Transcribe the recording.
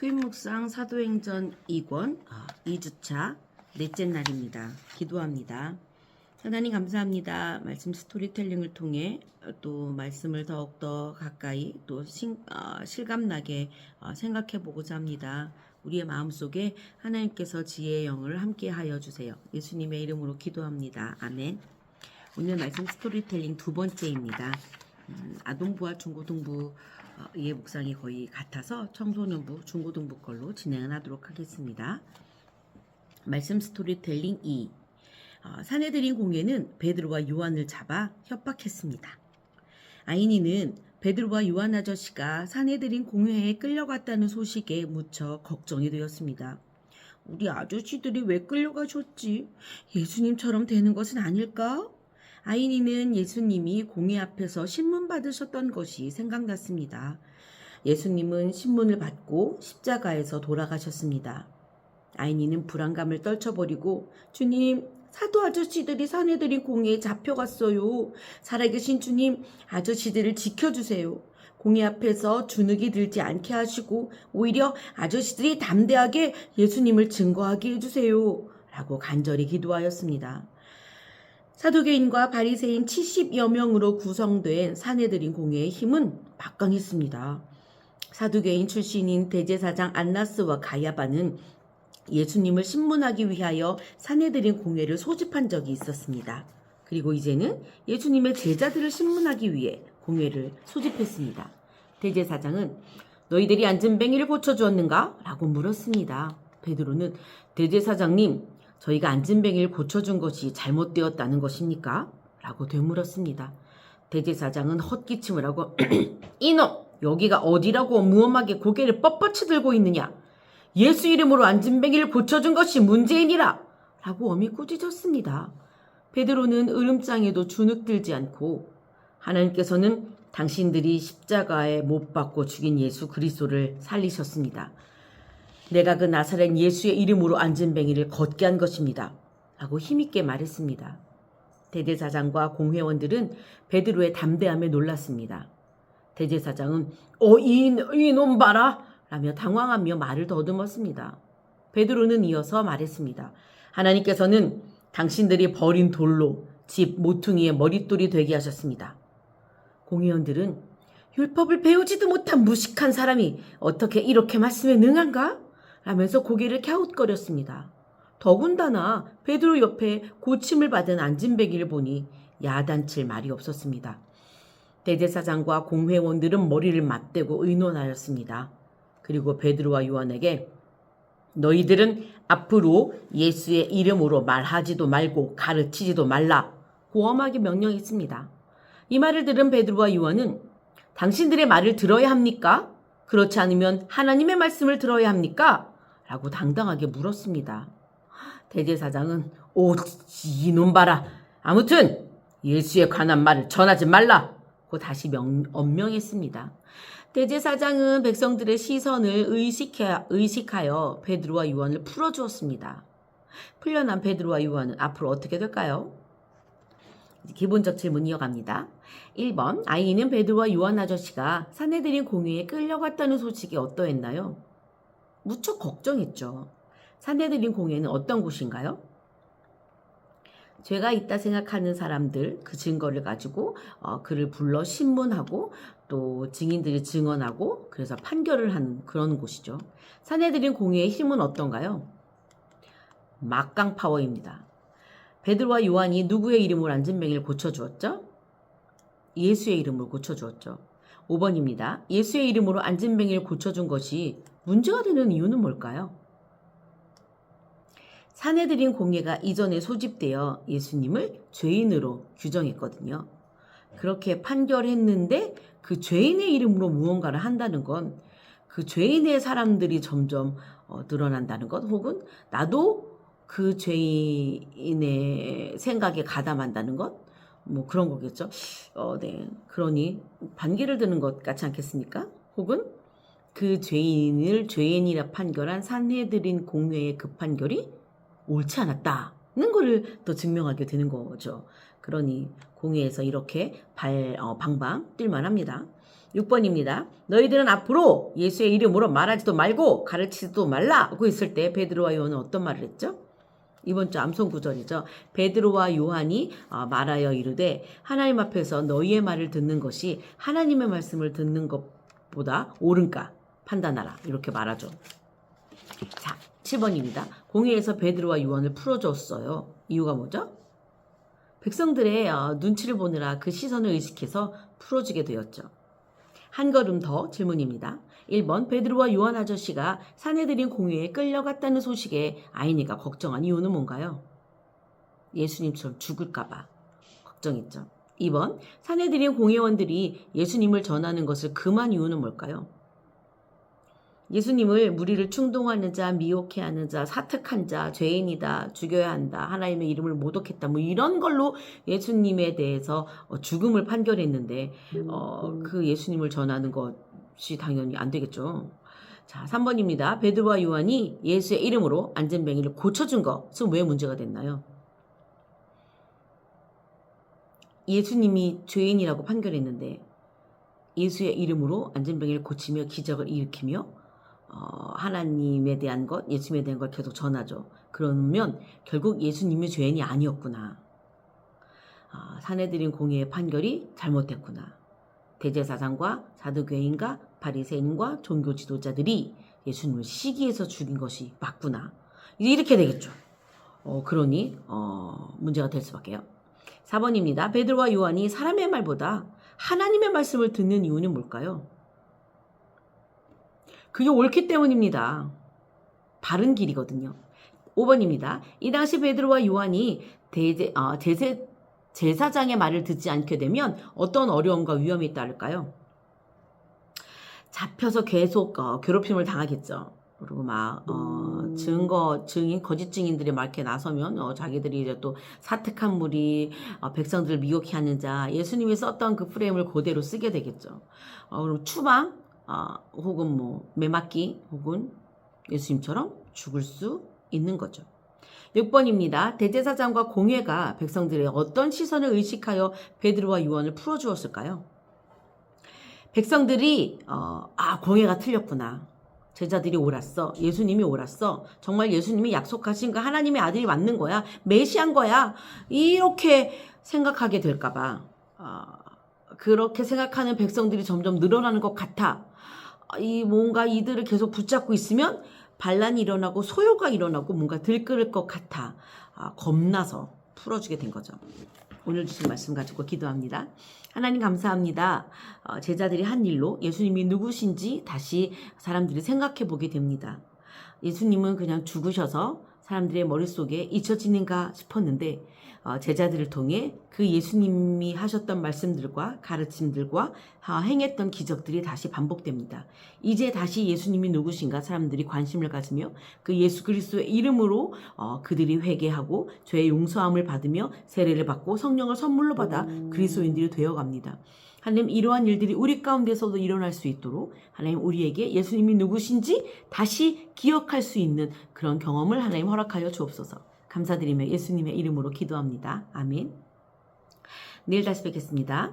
크임 묵상 사도행전 2권 2주차 넷째 날입니다. 기도합니다. 하나님 감사합니다. 말씀 스토리텔링을 통해 또 말씀을 더욱더 가까이 또 실감나게 생각해 보고자 합니다. 우리의 마음속에 하나님께서 지혜의 영을 함께 하여 주세요. 예수님의 이름으로 기도합니다. 아멘. 오늘 말씀 스토리텔링 두 번째입니다. 아동부와 중고등부의 묵상이 거의 같아서 청소년부, 중고등부 걸로 진행을 하도록 하겠습니다. 말씀 스토리텔링 2. 사내들인 공회는 베드로와 요한을 잡아 협박했습니다. 아이니는 베드로와 요한 아저씨가 사내들인 공회에 끌려갔다는 소식에 무척 걱정이 되었습니다. 우리 아저씨들이 왜 끌려가셨지? 예수님처럼 되는 것은 아닐까? 아이니는 예수님이 공회 앞에서 신문 받으셨던 것이 생각났습니다. 예수님은 신문을 받고 십자가에서 돌아가셨습니다. 아이니는 불안감을 떨쳐버리고 주님, 사도 아저씨들이 사내들인 공회에 잡혀갔어요. 살아계신 주님, 아저씨들을 지켜주세요. 공회 앞에서 주눅이 들지 않게 하시고 오히려 아저씨들이 담대하게 예수님을 증거하게 해주세요. 라고 간절히 기도하였습니다. 사두개인과 바리새인 70여 명으로 구성된 사내들인 공회의 힘은 막강했습니다. 사두개인 출신인 대제사장 안나스와 가야바는 예수님을 신문하기 위하여 사내들인 공회를 소집한 적이 있었습니다. 그리고 이제는 예수님의 제자들을 신문하기 위해 공회를 소집했습니다. 대제사장은 너희들이 안진뱅이를 고쳐주었는가? 라고 물었습니다. 베드로는 대제사장님, 저희가 안진뱅이를 고쳐준 것이 잘못되었다는 것입니까? 라고 되물었습니다. 대제사장은 헛기침을 하고 이놈! 여기가 어디라고 무엄하게 고개를 뻣뻣이 들고 있느냐? 예수 이름으로 안진뱅이를 고쳐준 것이 문제이니라! 라고 엄히 꾸짖었습니다. 베드로는 으름장에도 주눅들지 않고 하나님께서는 당신들이 십자가에 못 박고 죽인 예수 그리스도를 살리셨습니다. 내가 그 나사렛 예수의 이름으로 안진뱅이를 걷게 한 것입니다. 라고 힘있게 말했습니다. 대제사장과 공회원들은 베드로의 담대함에 놀랐습니다. 대제사장은 이놈 봐라! 라며 당황하며 말을 더듬었습니다. 베드로는 이어서 말했습니다. 하나님께서는 당신들이 버린 돌로 집 모퉁이의 머릿돌이 되게 하셨습니다. 공회원들은 율법을 배우지도 못한 무식한 사람이 어떻게 이렇게 말씀에 능한가? 라면서 고개를 갸웃거렸습니다. 더군다나 베드로 옆에 고침을 받은 안진뱅이를 보니 야단칠 말이 없었습니다. 대제사장과 공회원들은 머리를 맞대고 의논하였습니다. 그리고 베드로와 요한에게 너희들은 앞으로 예수의 이름으로 말하지도 말고 가르치지도 말라 고엄하게 명령했습니다. 이 말을 들은 베드로와 요한은 당신들의 말을 들어야 합니까? 그렇지 않으면 하나님의 말씀을 들어야 합니까? 라고 당당하게 물었습니다. 대제사장은 이놈 봐라. 아무튼 예수에 관한 말을 전하지 말라. 고 다시 엄명했습니다. 대제사장은 백성들의 시선을 의식하여 베드로와 요한을 풀어주었습니다. 풀려난 베드로와 요한은 앞으로 어떻게 될까요? 기본적 질문 이어갑니다. 1번, 아이는 베드로와 요한 아저씨가 사내들인 공회에 끌려갔다는 소식이 어떠했나요? 무척 걱정했죠. 사내들인 공회는 어떤 곳인가요? 죄가 있다 생각하는 사람들 그 증거를 가지고 그를 불러 신문하고 또 증인들이 증언하고 그래서 판결을 하는 그런 곳이죠. 사내들인 공회의 힘은 어떤가요? 막강 파워입니다. 베드로와 요한이 누구의 이름으로 안진뱅이를 고쳐주었죠? 예수의 이름으로 고쳐주었죠. 5번입니다. 예수의 이름으로 안진뱅이를 고쳐준 것이 문제가 되는 이유는 뭘까요? 사내들인 공회가 이전에 소집되어 예수님을 죄인으로 규정했거든요. 그렇게 판결했는데 그 죄인의 이름으로 무언가를 한다는 건 그 죄인의 사람들이 점점 늘어난다는 것 혹은 나도 그 죄인의 생각에 가담한다는 것 뭐 그런 거겠죠. 네. 그러니 반기를 드는 것 같지 않겠습니까? 혹은 그 죄인을 죄인이라 판결한 산헤드린 공회의 그 판결이 옳지 않았다는 것을 또 증명하게 되는 거죠. 그러니 공회에서 이렇게 방방 뛸만 합니다. 6번입니다. 너희들은 앞으로 예수의 이름으로 말하지도 말고 가르치지도 말라고 했을 때 베드로와 요한은 어떤 말을 했죠? 이번 주 암송 구절이죠. 베드로와 요한이 말하여 이르되 하나님 앞에서 너희의 말을 듣는 것이 하나님의 말씀을 듣는 것보다 옳은가 판단하라. 이렇게 말하죠. 자, 7번입니다. 공회에서 베드로와 요한을 풀어줬어요. 이유가 뭐죠? 백성들의 눈치를 보느라 그 시선을 의식해서 풀어주게 되었죠. 한 걸음 더 질문입니다. 1번 베드로와 요한 아저씨가 사내들인 공회에 끌려갔다는 소식에 아이니가 걱정한 이유는 뭔가요? 예수님처럼 죽을까봐 걱정했죠. 2번 사내들인 공회원들이 예수님을 전하는 것을 금한 이유는 뭘까요? 예수님을 무리를 충동하는 자, 미혹해하는 자, 사특한 자, 죄인이다, 죽여야 한다, 하나님의 이름을 모독했다, 뭐 이런 걸로 예수님에 대해서 죽음을 판결했는데 그 예수님을 전하는 것이 당연히 안 되겠죠. 자, 3번입니다. 베드로와 요한이 예수의 이름으로 안전뱅이를 고쳐준 것은 왜 문제가 됐나요? 예수님이 죄인이라고 판결했는데 예수의 이름으로 안전뱅이를 고치며 기적을 일으키며 하나님에 대한 것, 예수님에 대한 걸 계속 전하죠. 그러면 결국 예수님이 죄인이 아니었구나. 사내들인 공회의 판결이 잘못됐구나. 대제사장과 사두개인과 바리새인과 종교 지도자들이 예수님을 시기해서 죽인 것이 맞구나. 이렇게 되겠죠. 그러니 문제가 될 수밖에요. 4번입니다. 베드로와 요한이 사람의 말보다 하나님의 말씀을 듣는 이유는 뭘까요? 그게 옳기 때문입니다. 바른 길이거든요. 5번입니다. 이 당시 베드로와 요한이 제사장의 말을 듣지 않게 되면 어떤 어려움과 위험이 따를까요? 잡혀서 계속 괴롭힘을 당하겠죠. 그리고 막 거짓 증인들이 막 이렇게 나서면 자기들이 이제 또 사특한 무리, 백성들을 미혹해 하는 자, 예수님이 썼던 그 프레임을 그대로 쓰게 되겠죠. 그럼 추방, 혹은 뭐 매맞기, 혹은 예수님처럼 죽을 수 있는 거죠. 6번입니다. 대제사장과 공회가 백성들의 어떤 시선을 의식하여 베드로와 요한을 풀어주었을까요? 백성들이 공회가 틀렸구나. 제자들이 옳았어. 예수님이 옳았어. 정말 예수님이 약속하신 그 하나님의 아들이 맞는 거야. 메시아인 거야. 이렇게 생각하게 될까봐 그렇게 생각하는 백성들이 점점 늘어나는 것 같아. 뭔가 이들을 계속 붙잡고 있으면 반란이 일어나고 소요가 일어나고 뭔가 들끓을 것 같아. 겁나서 풀어주게 된 거죠. 오늘 주신 말씀 가지고 기도합니다. 하나님 감사합니다. 제자들이 한 일로 예수님이 누구신지 다시 사람들이 생각해 보게 됩니다. 예수님은 그냥 죽으셔서 사람들의 머릿속에 잊혀지는가 싶었는데 제자들을 통해 그 예수님이 하셨던 말씀들과 가르침들과 행했던 기적들이 다시 반복됩니다. 이제 다시 예수님이 누구신가 사람들이 관심을 가지며 그 예수 그리스도의 이름으로 그들이 회개하고 죄의 용서함을 받으며 세례를 받고 성령을 선물로 받아 그리스도인들이 되어갑니다. 하나님 이러한 일들이 우리 가운데서도 일어날 수 있도록 하나님 우리에게 예수님이 누구신지 다시 기억할 수 있는 그런 경험을 하나님 허락하여 주옵소서. 감사드리며 예수님의 이름으로 기도합니다. 아멘. 내일 다시 뵙겠습니다.